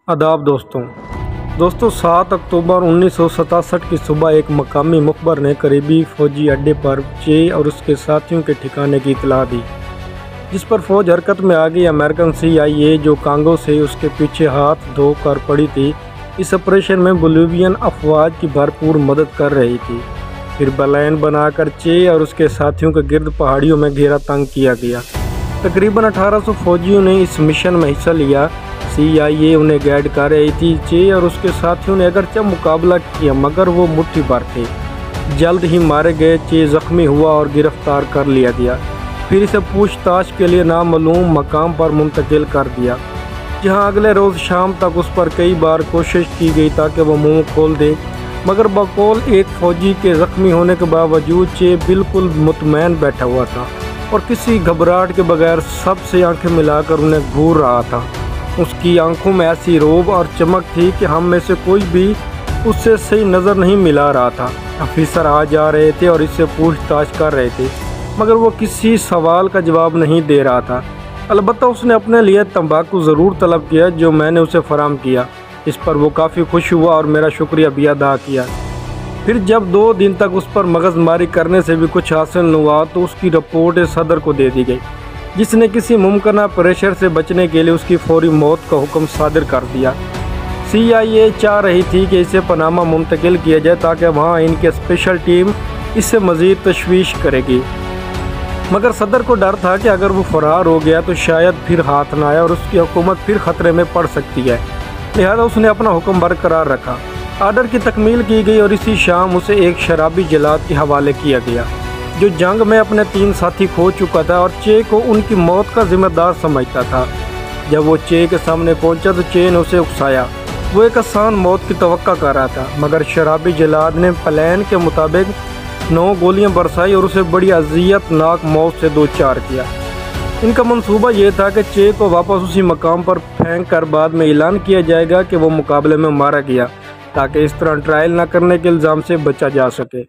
आदाब दोस्तों 7 अक्टूबर 1967 की सुबह एक मकामी मुखबर ने करीबी फ़ौजी अड्डे पर चे और उसके साथियों के ठिकाने की इतला दी, जिस पर फ़ौज हरकत में आ गई। अमेरिकन CIA जो कांगो से उसके पीछे हाथ धो कर पड़ी थी, इस ऑपरेशन में बोलिवियन अफवाज की भरपूर मदद कर रही थी। फिर प्लान बनाकर चे और उसके साथियों के गिर्द पहाड़ियों में घेरा तंग किया गया। तकरीबन 1800 फौजियों ने इस मिशन में हिस्सा लिया। CIA उन्हें गाइड कर रही थी। चे और उसके साथियों ने अगरचे मुकाबला किया, मगर वो मुट्ठी भर थे। जल्द ही मारे गए। चे जख्मी हुआ और गिरफ्तार कर लिया गया। फिर इसे पूछताछ के लिए नामालूम मकाम पर मुंतकिल कर दिया, जहां अगले रोज़ शाम तक उस पर कई बार कोशिश की गई ताकि वो मुंह खोल दे, मगर बकौल एक फ़ौजी के ज़ख्मी होने के बावजूद चे बिल्कुल मुतमैन बैठा हुआ था और किसी घबराहट के बगैर सबसे आंखें मिलाकर उन्हें घूर रहा था। उसकी आंखों में ऐसी रोब और चमक थी कि हम में से कोई भी उससे सही नज़र नहीं मिला रहा था। ऑफिसर आ जा रहे थे और इससे पूछताछ कर रहे थे, मगर वो किसी सवाल का जवाब नहीं दे रहा था। अलबत्ता उसने अपने लिए तंबाकू ज़रूर तलब किया, जो मैंने उसे फराहम किया। इस पर वो काफ़ी खुश हुआ और मेरा शुक्रिया भी अदा किया। फिर जब 2 दिन तक उस पर मगज़मारी करने से भी कुछ हासिल न हुआ, तो उसकी रिपोर्ट सदर को दे दी गई, जिसने किसी मुमकिन प्रेशर से बचने के लिए उसकी फौरी मौत का हुक्म सादिर कर दिया। CIA चाह रही थी कि इसे पनामा मुंतकिल किया जाए ताकि वहाँ इनकी स्पेशल टीम इससे मज़ीद तशवीश करेगी, मगर सदर को डर था कि अगर वो फरार हो गया तो शायद फिर हाथ न आए और उसकी हुकूमत फिर ख़तरे में पड़ सकती है। लिहाजा उसने अपना हुक्म बरकरार रखा। आर्डर की तकमील की गई और इसी शाम उसे एक शराबी जलाद के हवाले किया गया, जो जंग में अपने 3 साथी खो चुका था और चे को उनकी मौत का जिम्मेदार समझता था। जब वो चे के सामने पहुंचा तो चे ने उसे उकसाया। वो एक आसान मौत की तवक्का कर रहा था, मगर शराबी जलाद ने प्लान के मुताबिक 9 गोलियां बरसाई और उसे बड़ी अज़ियतनाक मौत से दो चार किया। इनका मंसूबा ये था कि चे को वापस उसी मकाम पर फेंक कर बाद में ऐलान किया जाएगा कि वो मुकाबले में मारा गया, ताकि इस तरह ट्रायल न करने के इल्ज़ाम से बचा जा सके।